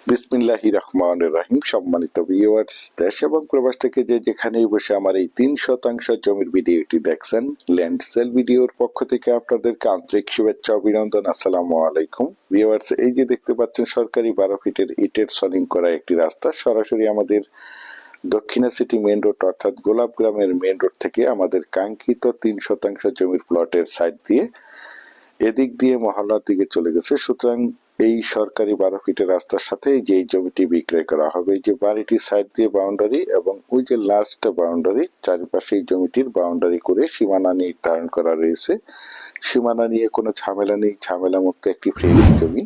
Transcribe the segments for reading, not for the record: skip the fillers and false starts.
বিসমিল্লাহির রহমানির রহিম। সম্মানিত ভিউয়ার্স, দেশ এবং প্রবাস থেকে যে যেখানেই বসে আমার এই ৩% জমির ভিডিওটি দেখছেন, ল্যান্ড সেল ভিডিওর পক্ষ থেকে আপনাদেরকে আন্তরিক শুভেচ্ছা অভিনন্দন। আসসালামু আলাইকুম ভিউয়ার্স। এই যে দেখতে পাচ্ছেন সরকারি 12 ফিটের ইটের সলিং করা একটি রাস্তা সরাসরি আমাদের দক্ষিণা সিটি মেইন রোড অর্থাৎ গোলাপগ্রামের মেইন রোড থেকে আমাদের কাঙ্ক্ষিত ৩% জমির প্লটের সাইড দিয়ে এদিক দিয়ে মহল্লার দিকে চলে গেছে। সুতরাং এই সরকারি 12 ফিটের রাস্তার সাথে যে জমিটি বিক্রয় করা হবে, এই যে বাড়িটির সাইড দিয়ে বাউন্ডারি এবং ওই যে লাস্ট বাউন্ডারি, চারিপাশে এই জমিটির বাউন্ডারি করে সীমানা নির্ধারণ করা রয়েছে। সীমানা নিয়ে কোনো ঝামেলা নেই, ঝামেলা মুক্ত একটি ফ্রেশ জমি।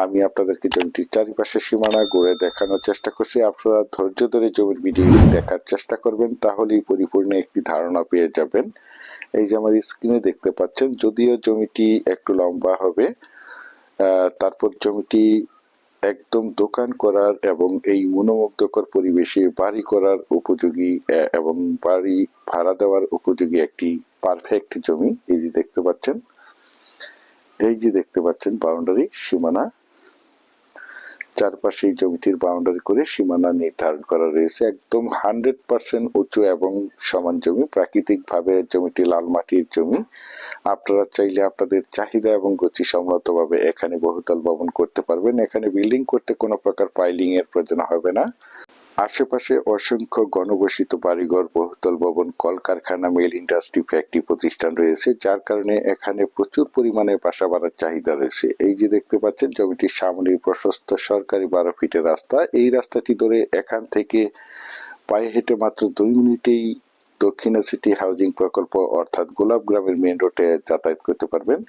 আমি আপনাদেরকে জমিটির চারিপাশে সীমানা গড়ে দেখানোর চেষ্টা করছি। আপনারা ধৈর্য ধরে জমির ভিডিও দেখার চেষ্টা করবেন, তাহলেই পরিপূর্ণ একটি ধারণা পেয়ে যাবেন। এই যে আমার স্ক্রিনে দেখতে পাচ্ছেন, যদিও জমিটি একটু লম্বা হবে, তারপর জমিটি একদম দোকান করার এবং এই মনোমুগ্ধকর পরিবেশে বাড়ি করার উপযোগী এবং বাড়ি ভাড়া দেওয়ার উপযোগী একটি পারফেক্ট জমি। এই যে দেখতে পাচ্ছেন, এই যে দেখতে পাচ্ছেন বাউন্ডারি সীমানা, চারপাশে এই জমিটির বাউন্ডারি করে সীমানা নির্ধারণ করা রয়েছে। একদম 100% উঁচু এবং সমান জমি, প্রাকৃতিক ভাবে জমিটি লাল মাটির জমি। আপনারা চাইলে আপনাদের চাহিদা এবং গতিসম্মত ভাবে এখানে বহুতল ভবন করতে পারবেন। এখানে বিল্ডিং করতে কোনো প্রকার পাইলিং এর প্রয়োজন হবে না। আশেপাশে অসংখ্য ঘনবসিত বাড়িঘর, বহুতল ভবন, কলকারখানা, মিল, ইন্ডাস্ট্রি, ফ্যাক্টরি প্রতিষ্ঠান রয়েছে, যার কারণে এখানে প্রচুর পরিমাণে বাসা বাড়ার চাহিদা রয়েছে। এই যে দেখতে পাচ্ছেন জমিটির সামনে প্রশস্ত সরকারি 12 ফিটের রাস্তা। এই রাস্তাটি ধরে এখান থেকে পায়ে হেঁটে মাত্র 2 মিনিটেই দক্ষিণা সিটি হাউজিং প্রকল্প অর্থাৎ গোলাপগ্রামের মেইন রোডে যাতায়াত করতে পারবেন।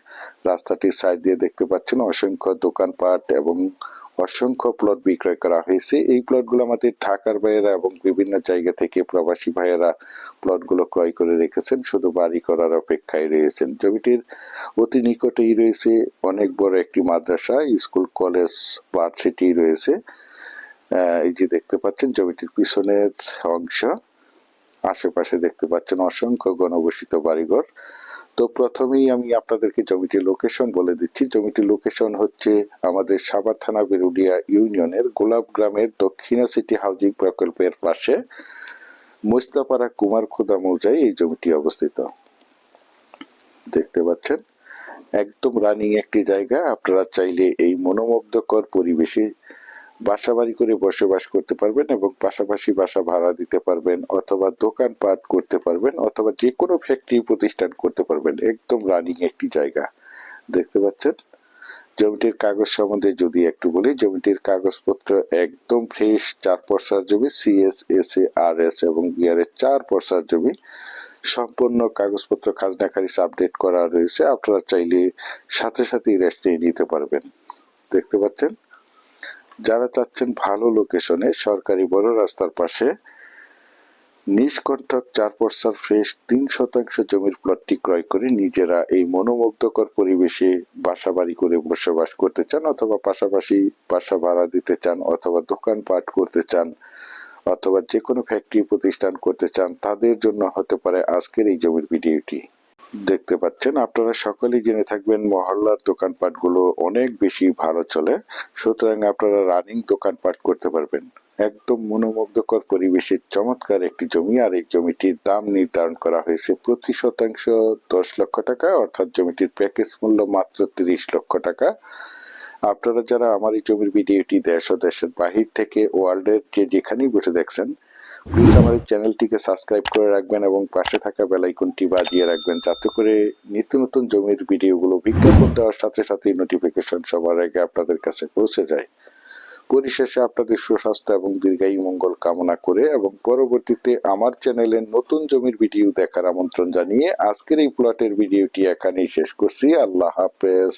রাস্তাটির সাইড দিয়ে দেখতে পাচ্ছেন অসংখ্য দোকানপাট এবং অসংখ্য প্লট বিক্রয় করা হয়েছে। এই প্লটগুলো আমাদের ঢাকার ভাইয়েরা এবং বিভিন্ন জায়গা থেকে প্রবাসী ভাইয়েরা প্লটগুলো ক্রয় করে রেখেছেন, শুধু বাড়ি করার অপেক্ষায় রয়েছেন। জমিটির অতি নিকটেই রয়েছে অনেক বড় একটি মাদ্রাসা, স্কুল, কলেজ, ভার্সিটি রয়েছে। এই যে দেখতে পাচ্ছেন জমিটির পিছনের অংশ, আশেপাশে দেখতে পাচ্ছেন অসংখ্য ঘনবসিত বাড়িঘর। তো প্রথমেই আমি আপনাদেরকে জমিটির লোকেশন বলে দিচ্ছি। জমিটির লোকেশন হচ্ছে আমাদের সাভার থানা বেরুলিয়া ইউনিয়নের গোলাপগ্রামের দক্ষিণা সিটি হাউজিং প্রকল্পের পাশে মুস্তাপাড়া কুমারখুদা মৌজায় এই জমিটি অবস্থিত। দেখতে পাচ্ছেন একদম রানিং একটি জায়গা। আপনারা চাইলে এই মনোমুগ্ধকর পরিবেশে বাসা বাড়ি করে বসবাস করতে পারবেন এবং পাশাপাশি বাসা ভাড়া দিতে পারবেন, অথবা দোকানপাট করতে পারবেন, অথবা যে কোনো ফ্যাক্টরি প্রতিষ্ঠান করতে পারবেন। একদম রানিং একটি জায়গা। দেখতে পাচ্ছেন জমিটির কাগজ সম্বন্ধে যদি একটু বলি, জমিটির কাগজপত্র একদম ফ্রেশ। 4 পর্সার জমি, সিএস, এসএ, আরএস এবং বিআরএস 4 পর্সার জমি। সম্পূর্ণ কাগজপত্র খাজনা খারিজ আপডেট করা রয়েছে। আপনারা চাইলে সাথে সাথেই রেস্ট নিতে পারবেন। দেখতে পাচ্ছেন, যারা চাচ্ছেন ভালো লোকেশনে সরকারি বড় রাস্তার পাশে নিষ্কণ্টক 4 পর্সার ফ্রেশ 3% জমির প্লটটি ক্রয় করে নিজেরা এই মনোমুগ্ধকর পরিবেশে বাসা বাড়ি করে বসবাস করতে চান, অথবা পাশাপাশি বাসা ভাড়া দিতে চান, অথবা দোকানপাট করতে চান, অথবা যে কোনো ফ্যাক্টরি প্রতিষ্ঠান করতে চান, তাদের জন্য হতে পারে আজকের এই জমির ভিডিওটি। দেখতে পাচ্ছেন, আপনারা সকলেই জেনে থাকবেন মহল্লার দোকানপাটগুলো অনেক বেশি ভালো চলে। সুতরাং আপনারা রানিং দোকানপাট করতে পারবেন। একদম মনোমুগ্ধকর পরিবেশে চমৎকার একটি জমি। আর এই জমিটির দাম নির্ধারণ করা হয়েছে প্রতি শতাংশ 10 লক্ষ টাকা, অর্থাৎ জমিটির প্যাকেজ মূল্য মাত্র 30 লক্ষ টাকা। আপনারা যারা আমার এই জমির ভিডিওটি দেশ ও দেশের বাহির থেকে ওয়ার্ল্ডের যে যেখানেই বসে দেখছেন, প্লিজ আমার এই চ্যানেলটিকে সাবস্ক্রাইব করে রাখবেন এবং পাশে থাকা বেল আইকনটি বাজিয়ে রাখবেন, যাতে করে নিত্য নতুন জমির ভিডিওগুলো বিজ্ঞাপন দেওয়ার সাথে সাথে নোটিফিকেশন সবার আগে আপনাদের কাছে পৌঁছে যায়। পরিশেষে আপনাদের সুস্বাস্থ্য এবং দীর্ঘায়ু মঙ্গল কামনা করে এবং পরবর্তীতে আমার চ্যানেলে নতুন জমির ভিডিও দেখার আমন্ত্রণ জানিয়ে আজকের এই প্লটের ভিডিওটি এখানেই শেষ করছি। আল্লাহ হাফেজ।